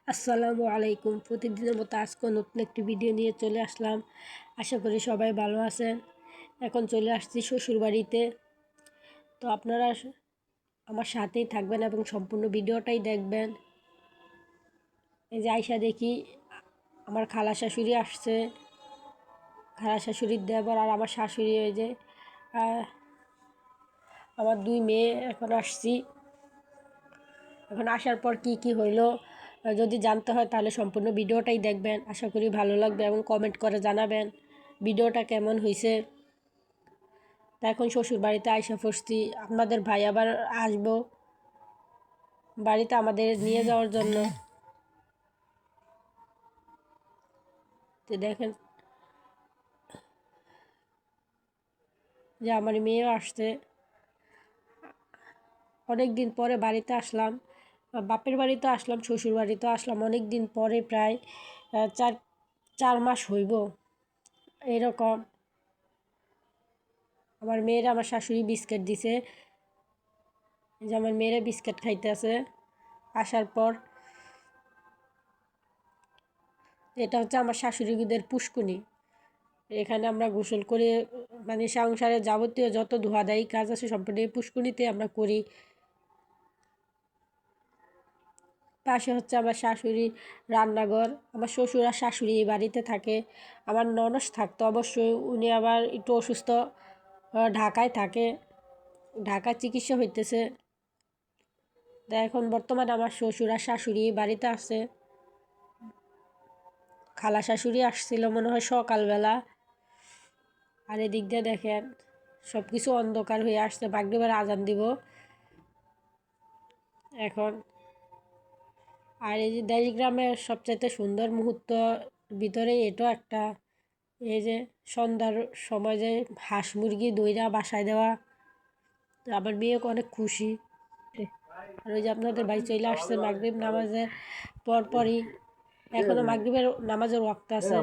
আসসালামু আলাইকুম। প্রতিদিনের মতো আজকেও নতুন একটি ভিডিও নিয়ে চলে আসলাম। আশা করি সবাই ভালো আছেন। এখন চলে আসছি শ্বশুরবাড়িতে। তো আপনারা আমার সাথেই থাকবেন এবং সম্পূর্ণ ভিডিওটাই দেখবেন। এই যে আইসা দেখি আমার খালা শাশুড়ি আসছে, খালা শাশুড়ির দেবর আর আমার শাশুড়ি। ওই যে আমার দুই মেয়ে এখন আসছি। এখন আসার পর কি কি হইলো যদি জানতে হয় তাহলে সম্পূর্ণ ভিডিওটাই দেখবেন। আশা করি ভালো লাগবে এবং কমেন্ট করে জানাবেন ভিডিওটা কেমন হয়েছে। তা এখন শ্বশুর বাড়িতে আইসা পড়ছি। আপনাদের ভাই আবার আসবো বাড়িতে আমাদের নিয়ে যাওয়ার জন্য। তো দেখেন যে আমার মেয়েও আসছে। অনেক দিন পরে বাড়িতে আসলাম, বাপের বাড়িতে আসলাম, শ্বশুর বাড়িতে আসলাম অনেক দিন পরে, প্রায় চার 4 মাস হইব এরকম। আমার মেয়েরা আমার শাশুড়ি বিস্কিট দিছে, যে আমার মেয়েরা বিস্কিট খাইতেছে আসার পর। এটা হচ্ছে আমার শাশুড়িদের পুষ্কুনি। এখানে আমরা গোসল করে, মানে সংসারে যাবতীয় যত ধোয়াধায়ী কাজ আছে সম্পূর্ণ এই পুষ্কুনিতে আমরা করি। পাশে হচ্ছে আমার শাশুড়ি রান্নাঘর। আমার শ্বশুর আর শাশুড়ি এই বাড়িতে থাকে। আমার ননদ থাকতো অবশ্যই, উনি আবার একটু অসুস্থ, ঢাকায় থাকে, ঢাকায় চিকিৎসা হইতেছে। তা এখন বর্তমানে আমার শ্বশুর আর শাশুড়ি এই বাড়িতে আছে। খালা শাশুড়ি আসছিল মনে হয় সকালবেলা। আর এদিক দিয়ে দেখেন সব কিছু অন্ধকার হয়ে আসছে, মাগরিবের আজান দিব এখন। আর এই যে দেশ গ্রামের সবচাইতে সুন্দর মুহূর্ত ভিতরে এটাও একটা, এই যে সন্ধ্যার সময় যে হাঁস মুরগি দইরা বাসায় দেওয়া, আমার মেয়ে অনেক খুশি। আর ওই যে আপনাদের ভাই চলে আসছে মাগরিব নামাজের পরপরই, এখনো মাগরিবের নামাজের ওয়াক্ত আছে।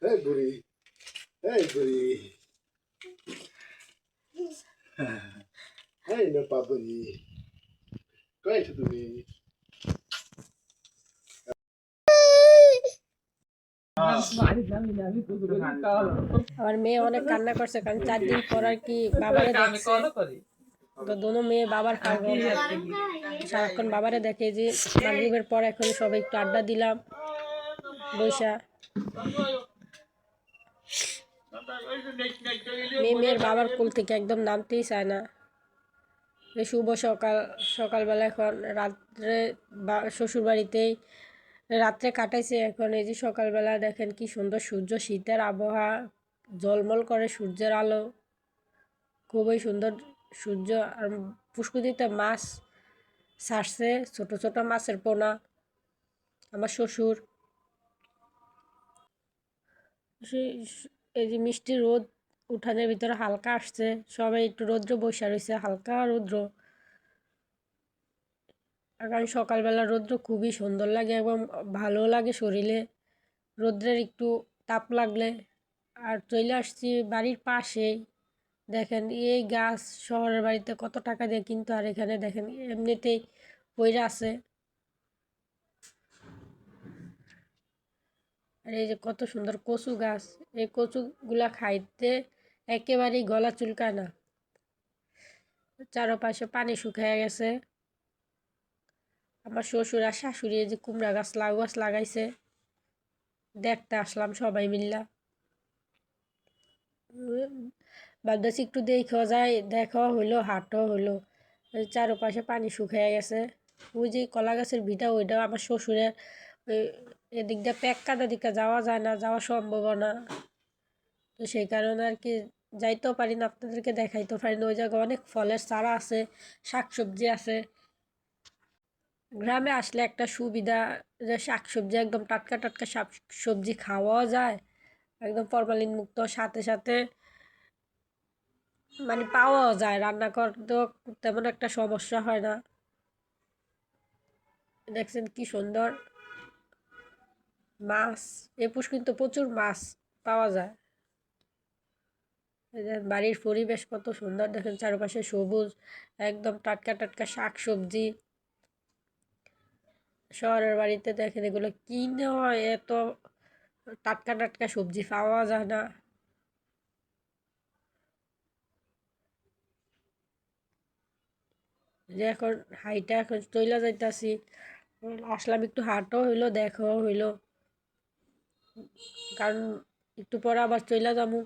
Hey, buddy. Hey, buddy. Hey, no, buddy. Great to me. আমার মেয়ে অনেক কান্না করছে, কারণ 4 দিন পর আর কি বাবারে দেখছে। তো দোনো মেয়ে বাবার পাগল, সারাক্ষণ বাবারে দেখে। যে মাগরিবের পর এখন সবাই একটু আড্ডা দিলাম বৈশা। মেয়ের বাবার কোল থেকে একদম নামতেই চায় না। শুভ সকাল, সকালবেলা এখন রাত্রে শ্বশুরবাড়িতেই রাত্রে কাটাইছে। এখন এই যে সকালবেলা দেখেন কি সুন্দর সূর্য, শীতের আবহাওয়া, ঝলমল করে সূর্যের আলো, খুবই সুন্দর সূর্য। আর পুষ্কুদিতে মাছ ছাড়ছে, ছোট ছোট মাছের পোনা। আমার শ্বশুর এই যে মিষ্টি রোদ উঠানের ভিতরে হালকা আসছে, সবাই একটু রৌদ্র বসে রয়েছে, হালকা রৌদ্র। কারণ সকালবেলা রৌদ্র খুবই সুন্দর লাগে এবং ভালো লাগে শরীরে, রৌদ্রের একটু তাপ লাগলে। আর চলে আসছি বাড়ির পাশেই, দেখেন এই গাছ শহরের বাড়িতে কত টাকা দিয়ে কিনতো, আর এখানে দেখেন এমনিতেই পইরা আছে। আর এই যে কত সুন্দর কচু গাছ, এই কচুগুলা খাইতে একেবারেই গলা চুলকায় না। চারপাশে পানি শুকিয়ে গেছে। আমার শ্বশুর আর শাশুড়ি এই যে কুমড়া গাছ, লাউ গাছ লাগাইছে, দেখতে আসলাম সবাই মিল্লা। ভাবতেছি একটু দেখাও যায়, দেখাও হইলো, হাটও হইলো। চারপাশে পানি শুকিয়ে গেছে। ওই যে কলা গাছের ভিটা, ওইটাও আমার শ্বশুরের। এদিক দিয়ে প্যাক কাটা দিকে যাওয়া যায় না, যাওয়া সম্ভব না। তো সেই কারণে আর কি যাইতেও পারি না, আপনাদেরকে দেখাইতেও পারি না। ওই জায়গায় অনেক ফলের চারা আছে, শাকসবজি আছে। গ্রামে আসলে একটা সুবিধা, যে শাকসবজি একদম টাটকা টাটকা সবজি খাওয়াও যায়, একদম ফরমালিন মুক্ত, সাথে সাথে মানে পাওয়াও যায়, রান্না করতেও তেমন একটা সমস্যা হয় না। দেখছেন কি সুন্দর মাছ, এ পুষ্কিতে প্রচুর মাছ পাওয়া যায়। এই যে বাড়ির পরিবেশ কত সুন্দর, দেখেন চারপাশে সবুজ, একদম টাটকা টাটকা শাক সবজি। শহরের বাড়িতে দেখেন এগুলো কিনে হয়, এত টাটকা টাটকা সবজি পাওয়া যায় না। যে এখন হাইটা এখন চইলা যাইতাছি, আসলাম একটু হাটও হইলো, দেখাও হইলো, কারণ একটু পরে আবার চইলা যাবো।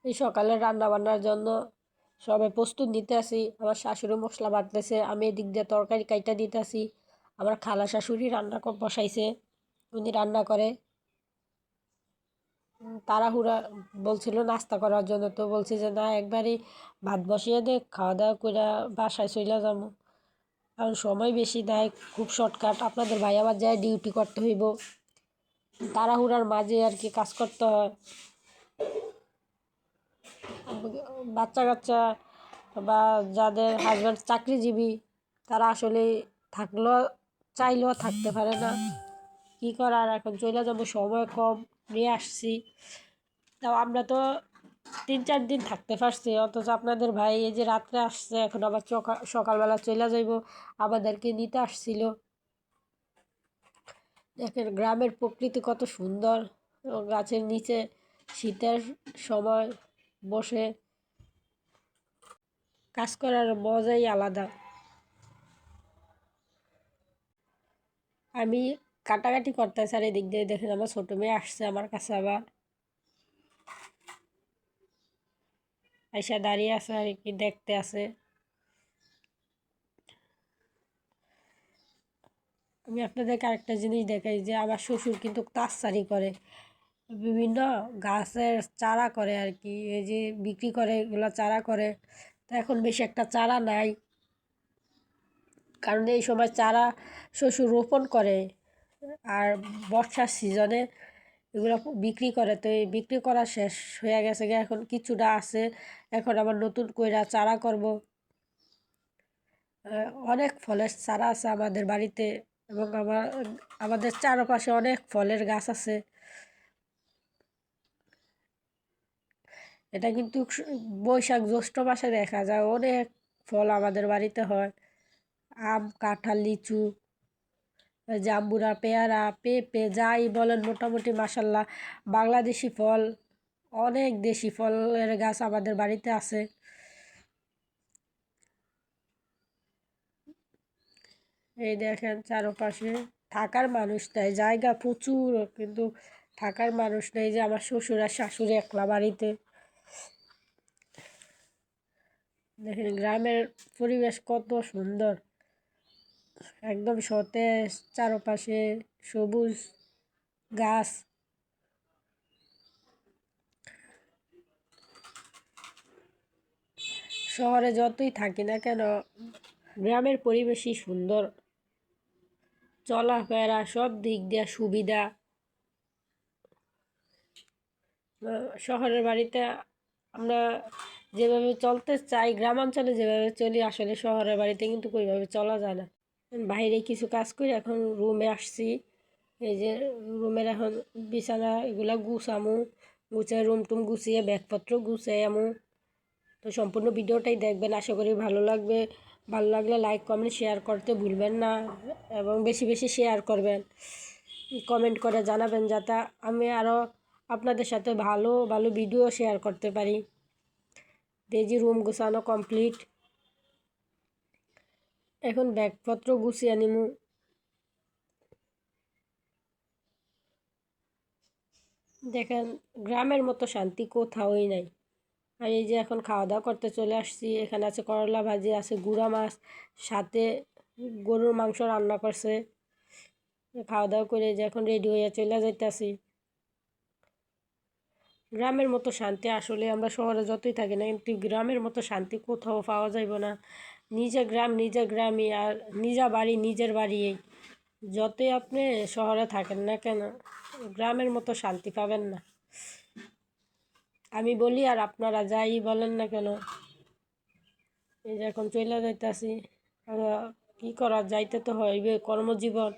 এই সকালে রান্না বান্নার জন্য সবাই প্রস্তুত নিতে আসি। আমার শাশুড়ি মশলা বাটতেছে, আমি এদিক দিয়ে তরকারি কাইটা দিতেছি। আমার খালা শাশুড়ি রান্না বসাইছে, উনি রান্না করে। তাড়াহুড়া বলছিল নাস্তা করার জন্য, তো বলছি যে না, একবারই ভাত বসিয়ে দে, খাওয়া দাওয়া করে বাসায় চলে যাবো। কারণ সময় বেশি দেয়, খুব শর্টকাট, আপনাদের ভাই আবার যায় ডিউটি করতে হইব, তাড়াহুড়ার মাঝে আর কি কাজ করতে হয়। বাচ্চা কাচ্চা বা যাদের হাজব্যান্ড চাকরিজীবী, তারা আসলে থাকলেও চাইলেও থাকতে পারে না, কি করার। এখন চলে যাবো, সময় কম নিয়ে আসছি, তাও আমরা তো 3-4 দিন থাকতে পারছি, অথচ আপনাদের ভাই এই যে রাত্রে আসছে, এখন আবার সকালবেলা চলে যাইব, আমাদেরকে নিতে আসছিল। দেখেন গ্রামের প্রকৃতি কত সুন্দর, গাছের নিচে শীতের সময় বসে কাজ করার মজাই আলাদা। আমি কাটাকাটি করতেছি, আর এদিক দিয়ে দেখেন আমার ছোট মেয়ে আসছে আমার কাছে, আবার আইসা দাঁড়িয়ে আছে আর কি, দেখতে আছে। আমি আপনাদেরকে আরেকটা জিনিস দেখাই, যে আমার শ্বশুর কিন্তু তাঁতশাড়ি করে, বিভিন্ন গাছের চারা করে আর কি, এই যে বিক্রি করে এগুলো চারা করে। তো এখন বেশি একটা চারা নাই, কারণ এই সময় চারা শ্বশুর রোপণ করে, আর বর্ষার সিজনে এগুলো বিক্রি করে। তো এই বিক্রি করা শেষ হয়ে গেছে গে, এখন কিছুটা আছে, এখন আবার নতুন কইরা চারা করব। অনেক ফলের চারা আছে আমাদের বাড়িতে, এবং আমাদের চারপাশে অনেক ফলের গাছ আছে। এটা কিন্তু বৈশাখ জ্যৈষ্ঠ মাসে দেখা যায়, অনেক ফল আমাদের বাড়িতে হয়। আম, কাঁঠাল, লিচু, জাম্বুরা, পেয়ারা, পেঁপে, যাই বলেন মোটামুটি মাসাল্লাহ বাংলাদেশি ফল, অনেক দেশি ফলের গাছ আমাদের বাড়িতে আছে। এই দেখেন চারপাশে, থাকার মানুষ নেই, জায়গা প্রচুর কিন্তু থাকার মানুষ নেই, যে আমার শ্বশুর আর শাশুড়ি একলা বাড়িতে। দেখেন গ্রামের পরিবেশ কত সুন্দর, একদম সতেজ, চারপাশে সবুজ গাছ। শহরে যতই থাকি না কেন, গ্রামের পরিবেশই সুন্দর, চলাফেরা সব দিক দিয়ে সুবিধা। শহরের বাড়িতে আমরা যেভাবে চলতে চাই, গ্রামাঞ্চলে যেভাবে চলি, আসলে শহরের বাড়িতে কিন্তু ওইভাবে চলা যায় না। বাইরে কিছু কাজ করে এখন রুমে আসছি, এই যে রুমের এখন বিছানা এগুলা গুছামু, গুছিয়ে রুম টুম গুছিয়ে ব্যাগপত্র গুছিয়ে আমু। তো সম্পূর্ণ ভিডিওটাই দেখবেন, আশা করি ভালো লাগবে। ভালো লাগলে লাইক কমেন্ট শেয়ার করতে ভুলবেন না, এবং বেশি বেশি শেয়ার করবেন, কমেন্ট করে জানাবেন, যাতে আমি আরও আপনাদের সাথে ভালো ভালো ভিডিও শেয়ার করতে পারি। এই রুম গুছানো কমপ্লিট, এখন ব্যাগপত্র গুছিয়ে নিমু। দেখেন গ্রামের মতো শান্তি কোথাওই নাই। আর এই যে এখন খাওয়া দাওয়া করতে চলে আসছি, এখানে আছে করলা ভাজি, আছে গুঁড়া মাছ, সাথে গরুর মাংস রান্না করছে। খাওয়া দাওয়া করে যে এখন রেডি হয়ে চলে যাইতেছি। গ্রামের মতো শান্তি আসলে আমরা শহরে যতই থাকি না, কিন্তু গ্রামের মতো শান্তি কোথাও পাওয়া যাইব না। নিজের গ্রাম নিজের গ্রামই, আর নিজা বাড়ি নিজের বাড়ি। যতই আপনি শহরে থাকেন না কেন, গ্রামের মতো শান্তি পাবেন না। আমি বলি আর আপনারা যাই বলেন না কেন, এই যে এখন চলে যাইতেছি। কি করা, যাইতে তো হইবে, কর্মজীবন।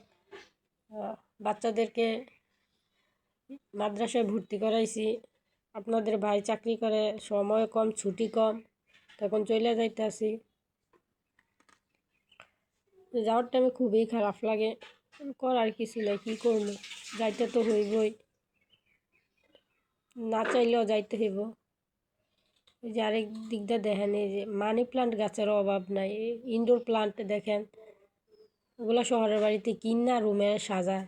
বাচ্চাদেরকে মাদ্রাসায় ভর্তি করাইছি, আপনাদের ভাই চাকরি করে, সময় কম, ছুটি কম, তখন চলে যাইতেছি। যাওয়ার টাইমে খুবই খারাপ লাগে, করার কিছু নেই, কী করবো, যাইতে তো হইবই, না চাইলেও যাইতে হইব। এই যে আরেক দিকটা দেখেন, এই যে মানি প্লান্ট গাছের অভাব নাই, ইনডোর প্লান্ট দেখেন, ওগুলো শহরের বাড়িতে কিনা রুমে সাজায়,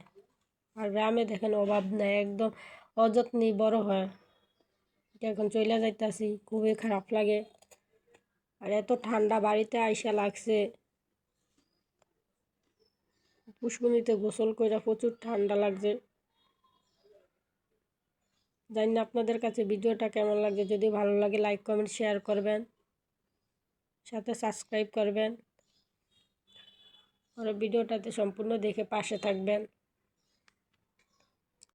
আর গ্রামে দেখেন অভাব নাই, একদম অযত্নেই বড় হয়। এটা এখন চলে যাইতেছি, খুবই খারাপ লাগে। আর এত ঠান্ডা বাড়িতে আইসা লাগছে, পুষ্কুনিতে গোসল করে প্রচুর ঠান্ডা লাগছে। জানি না আপনাদের কাছে ভিডিওটা কেমন লাগছে, যদি ভালো লাগে লাইক কমেন্ট শেয়ার করবেন, সাথে সাবস্ক্রাইব করবেন, আর ভিডিওটাতে সম্পূর্ণ দেখে পাশে থাকবেন।